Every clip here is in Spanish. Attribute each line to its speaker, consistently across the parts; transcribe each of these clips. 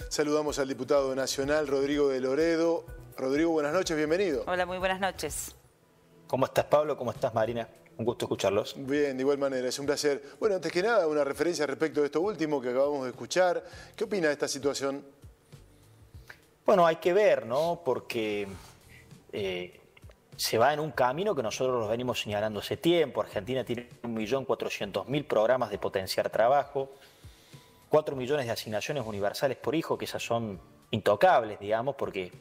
Speaker 1: Saludamos al diputado nacional Rodrigo de Loredo. Rodrigo, buenas noches, bienvenido.
Speaker 2: Hola, muy buenas noches.
Speaker 3: ¿Cómo estás, Pablo? ¿Cómo estás, Marina? Un gusto escucharlos.
Speaker 1: Bien, de igual manera, es un placer. Bueno, antes que nada, una referencia respecto de esto último que acabamos de escuchar. ¿Qué opina de esta situación?
Speaker 3: Bueno, hay que ver, ¿no? Porque se va en un camino que nosotros los venimos señalando hace tiempo. Argentina tiene 1.400.000 programas de potenciar trabajo, 4 millones de asignaciones universales por hijo, que esas son intocables, digamos, porque,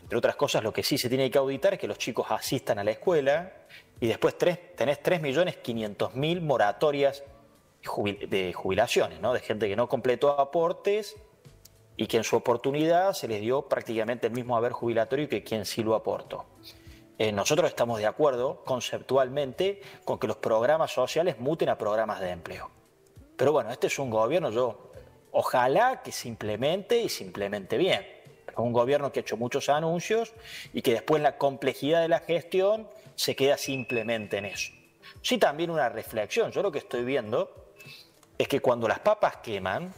Speaker 3: entre otras cosas, lo que sí se tiene que auditar es que los chicos asistan a la escuela y después tenés 3.500.000 moratorias de jubilaciones, ¿no? De gente que no completó aportes y que en su oportunidad se les dio prácticamente el mismo haber jubilatorio que quien sí lo aportó. Nosotros estamos de acuerdo conceptualmente con que los programas sociales muten a programas de empleo. Pero bueno, este es un gobierno, ojalá que se implemente y se implemente bien. Es un gobierno que ha hecho muchos anuncios y que después la complejidad de la gestión se queda simplemente en eso. Sí, también una reflexión. Yo lo que estoy viendo es que cuando las papas queman,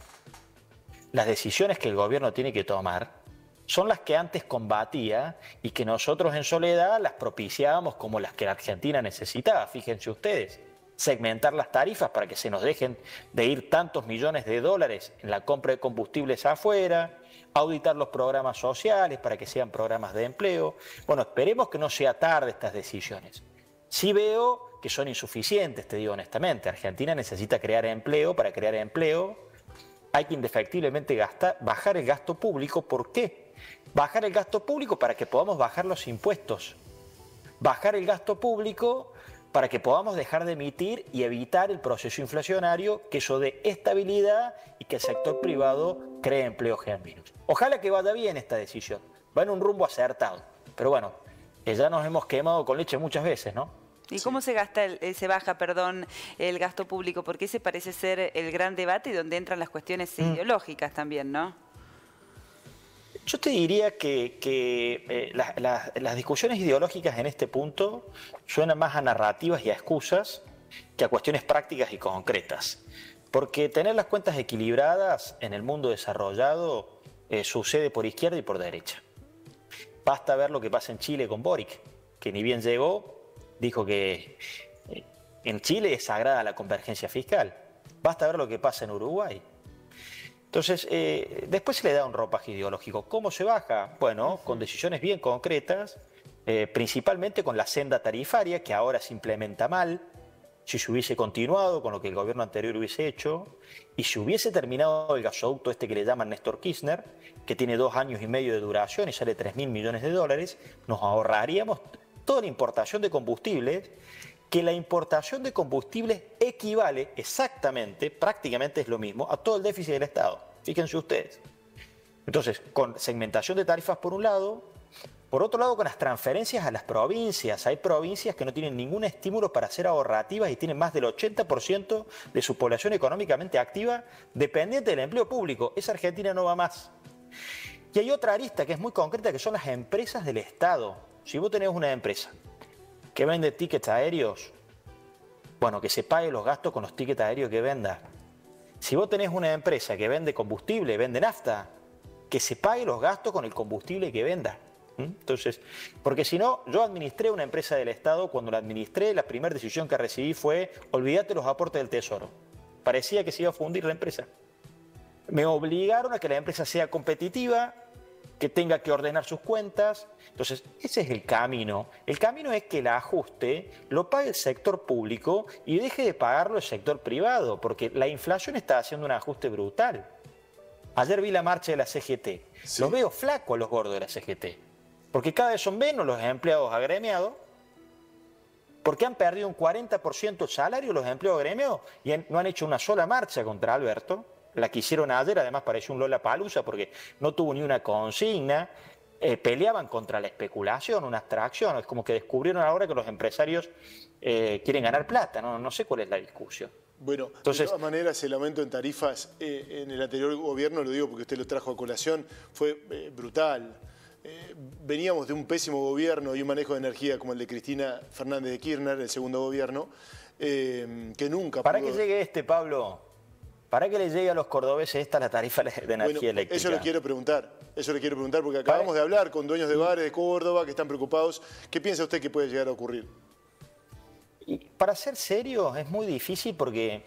Speaker 3: las decisiones que el gobierno tiene que tomar son las que antes combatía y que nosotros en soledad las propiciábamos como las que la Argentina necesitaba. Fíjense ustedes, segmentar las tarifas para que se nos dejen de ir tantos millones de dólares en la compra de combustibles afuera, auditar los programas sociales para que sean programas de empleo. Bueno, esperemos que no sea tarde estas decisiones. Sí veo que son insuficientes, te digo honestamente. Argentina necesita crear empleo. Para crear empleo hay que indefectiblemente bajar el gasto público. ¿Por qué? Bajar el gasto público para que podamos bajar los impuestos. Bajar el gasto público para que podamos dejar de emitir y evitar el proceso inflacionario, que eso dé estabilidad y que el sector privado cree empleos genuinos. Ojalá que vaya bien esta decisión. Va en un rumbo acertado. Pero bueno, ya nos hemos quemado con leche muchas veces, ¿no?
Speaker 2: ¿Y cómo se baja el gasto público? Porque ese parece ser el gran debate y donde entran las cuestiones ideológicas también, ¿no?
Speaker 3: Yo te diría que las discusiones ideológicas en este punto suenan más a narrativas y a excusas que a cuestiones prácticas y concretas. Porque tener las cuentas equilibradas en el mundo desarrollado sucede por izquierda y por derecha. Basta ver lo que pasa en Chile con Boric, que ni bien llegó, dijo que en Chile es sagrada la convergencia fiscal. Basta ver lo que pasa en Uruguay. Entonces, después se le da un ropaje ideológico. ¿Cómo se baja? Bueno, con decisiones bien concretas, principalmente con la senda tarifaria, que ahora se implementa mal. Si se hubiese continuado con lo que el gobierno anterior hubiese hecho, y si hubiese terminado el gasoducto este que le llaman Néstor Kirchner, que tiene 2 años y medio de duración y sale 3.000 millones de dólares, nos ahorraríamos toda la importación de combustibles, que la importación de combustibles equivale exactamente, prácticamente es lo mismo, a todo el déficit del Estado. Fíjense ustedes. Entonces, con segmentación de tarifas por un lado, por otro lado con las transferencias a las provincias. Hay provincias que no tienen ningún estímulo para ser ahorrativas y tienen más del 80% de su población económicamente activa dependiente del empleo público. Esa Argentina no va más. Y hay otra arista que es muy concreta, que son las empresas del Estado. Si vos tenés una empresa que vende tickets aéreos, bueno, que se pague los gastos con los tickets aéreos que venda. Si vos tenés una empresa que vende combustible, vende nafta, que se pague los gastos con el combustible que venda. Entonces, porque si no, yo administré una empresa del Estado, cuando la administré, la primera decisión que recibí fue, olvídate los aportes del Tesoro. Parecía que se iba a fundir la empresa. Me obligaron a que la empresa sea competitiva, que tenga que ordenar sus cuentas. Entonces, ese es el camino. El camino es que el ajuste lo pague el sector público y deje de pagarlo el sector privado, porque la inflación está haciendo un ajuste brutal. Ayer vi la marcha de la CGT. Sí. Los veo flacos a los gordos de la CGT, porque cada vez son menos los empleados agremiados, porque han perdido un 40% el salario los empleados agremiados y no han hecho una sola marcha contra Alberto. La que hicieron ayer, además pareció un lollapalooza porque no tuvo ni una consigna, peleaban contra la especulación, una abstracción, es como que descubrieron ahora que los empresarios quieren ganar plata, no sé cuál es la discusión.
Speaker 1: Bueno, entonces, de todas maneras el aumento en tarifas en el anterior gobierno, lo digo porque usted lo trajo a colación, fue brutal. Veníamos de un pésimo gobierno y un manejo de energía como el de Cristina Fernández de Kirchner, el segundo gobierno, que nunca
Speaker 3: ¿Para
Speaker 1: pudo...
Speaker 3: qué llegue este, Pablo? para que le llegue a los cordobeses esta la tarifa de energía eléctrica.
Speaker 1: Eso le quiero preguntar, porque acabamos de hablar con dueños de bares de Córdoba que están preocupados. ¿Qué piensa usted que puede llegar a ocurrir?
Speaker 3: Y para ser serio es muy difícil porque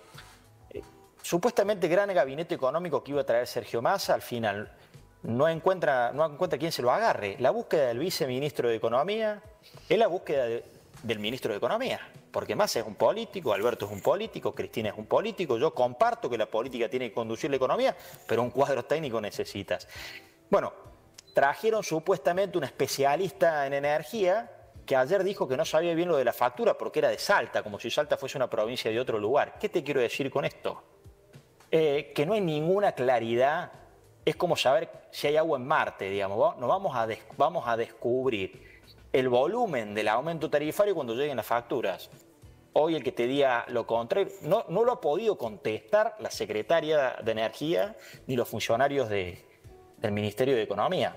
Speaker 3: supuestamente el gran gabinete económico que iba a traer Sergio Massa al final no encuentra quién se lo agarre. La búsqueda del viceministro de Economía es la búsqueda del ministro de Economía. Porque Massa es un político, Alberto es un político, Cristina es un político. Yo comparto que la política tiene que conducir la economía, pero un cuadro técnico necesitas. Bueno, trajeron supuestamente un especialista en energía que ayer dijo que no sabía bien lo de la factura porque era de Salta, como si Salta fuese una provincia de otro lugar. ¿Qué te quiero decir con esto? Que no hay ninguna claridad. Es como saber si hay agua en Marte, digamos. Nos vamos a descubrir el volumen del aumento tarifario cuando lleguen las facturas. Hoy el que te diga lo contrario, no lo ha podido contestar la secretaria de Energía ni los funcionarios del Ministerio de Economía.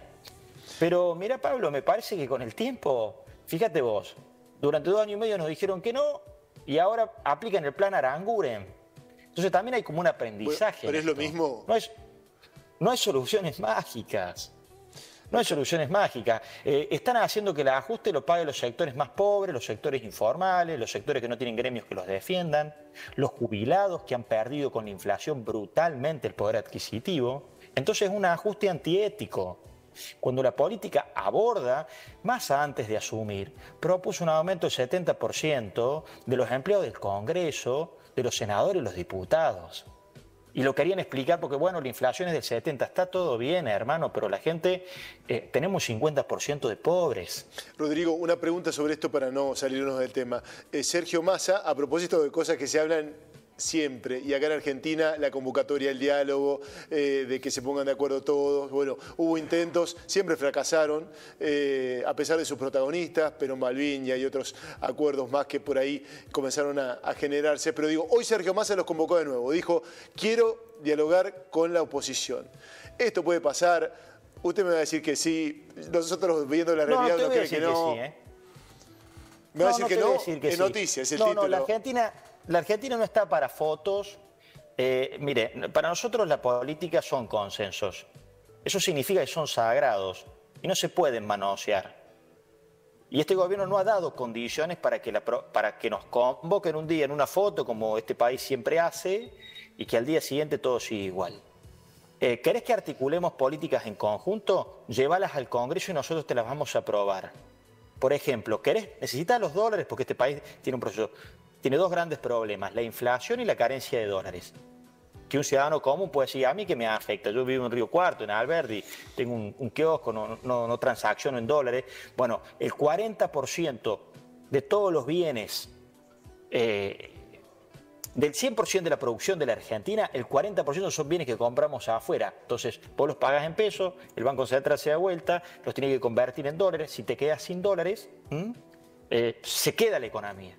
Speaker 3: Pero mira, Pablo, me parece que con el tiempo, fíjate vos, durante 2 años y medio nos dijeron que no y ahora aplican el plan Aranguren. Entonces también hay como un aprendizaje.
Speaker 1: Pero es lo mismo.
Speaker 3: No hay soluciones mágicas. No hay soluciones mágicas. Están haciendo que el ajuste lo paguen los sectores más pobres, los sectores informales, los sectores que no tienen gremios que los defiendan, los jubilados que han perdido con la inflación brutalmente el poder adquisitivo. Entonces es un ajuste antiético. Cuando la política aborda, Massa antes de asumir, propuso un aumento del 70% de los empleados del Congreso, de los senadores y los diputados. Y lo querían explicar porque, bueno, la inflación es del 70, está todo bien, hermano, pero la gente, tenemos 50% de pobres.
Speaker 1: Rodrigo, una pregunta sobre esto para no salirnos del tema. Sergio Massa, a propósito de cosas que se hablan siempre, y acá en Argentina la convocatoria, el diálogo, de que se pongan de acuerdo todos, bueno, hubo intentos, siempre fracasaron, a pesar de sus protagonistas, Perón Malviña y otros acuerdos más que por ahí comenzaron a generarse, pero digo, hoy Sergio Massa los convocó de nuevo, dijo, quiero dialogar con la oposición. Esto puede pasar, usted me va a decir que sí, nosotros viendo la realidad no creen que no.
Speaker 3: Sí,
Speaker 1: me va a decir que no, es noticia, es el título.
Speaker 3: No, la Argentina no está para fotos. Mire, para nosotros la política son consensos. Eso significa que son sagrados y no se pueden manosear. Y este gobierno no ha dado condiciones para que nos convoquen un día en una foto, como este país siempre hace, y que al día siguiente todo siga igual. ¿Querés que articulemos políticas en conjunto? Llévalas al Congreso y nosotros te las vamos a aprobar. Por ejemplo, necesitas los dólares porque este país tiene un proceso. Tiene 2 grandes problemas, la inflación y la carencia de dólares. Que un ciudadano común puede decir, a mí que me afecta, yo vivo en Río Cuarto, en Alberdi, tengo un kiosco, no transacciono en dólares. Bueno, el 40% de todos los bienes, del 100% de la producción de la Argentina, el 40% son bienes que compramos afuera. Entonces, vos los pagas en pesos, el Banco Central se da vuelta, los tiene que convertir en dólares. Si te quedas sin dólares, se queda la economía.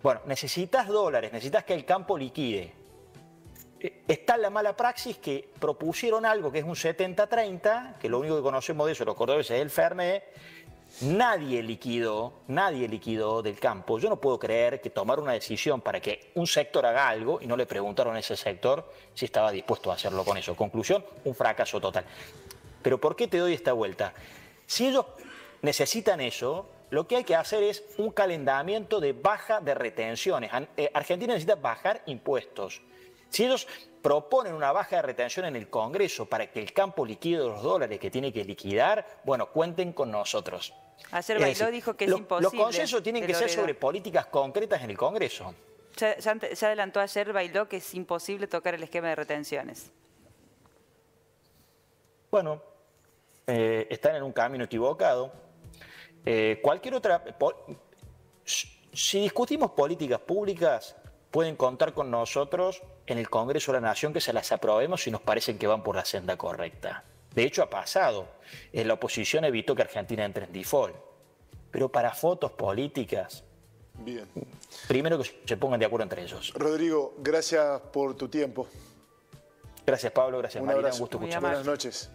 Speaker 3: Bueno, necesitas dólares, necesitas que el campo liquide. Está la mala praxis que propusieron algo que es un 70-30, que lo único que conocemos de eso, los cordobeses, es el Fernet. Nadie liquidó del campo. Yo no puedo creer que tomar una decisión para que un sector haga algo y no le preguntaron a ese sector si estaba dispuesto a hacerlo con eso. Conclusión, un fracaso total. Pero ¿por qué te doy esta vuelta? Si ellos necesitan eso, lo que hay que hacer es un calentamiento de baja de retenciones. Argentina necesita bajar impuestos. Si ellos proponen una baja de retención en el Congreso para que el campo liquide los dólares que tiene que liquidar, bueno, cuenten con nosotros.
Speaker 2: Ayer Bailó dijo que es imposible.
Speaker 3: Los consensos tienen que ser sobre políticas concretas en el Congreso.
Speaker 2: Ya adelantó ayer Bailó que es imposible tocar el esquema de retenciones.
Speaker 3: Bueno, están en un camino equivocado. Cualquier otra... Si discutimos políticas públicas, pueden contar con nosotros en el Congreso de la Nación que se las aprobemos si nos parecen que van por la senda correcta. De hecho, ha pasado. La oposición evitó que Argentina entre en default. Pero para fotos políticas,
Speaker 1: bien,
Speaker 3: primero que se pongan de acuerdo entre ellos.
Speaker 1: Rodrigo, gracias por tu tiempo.
Speaker 3: Gracias, Pablo. Gracias, Marina.
Speaker 1: Un gusto escuchar. Buenas noches.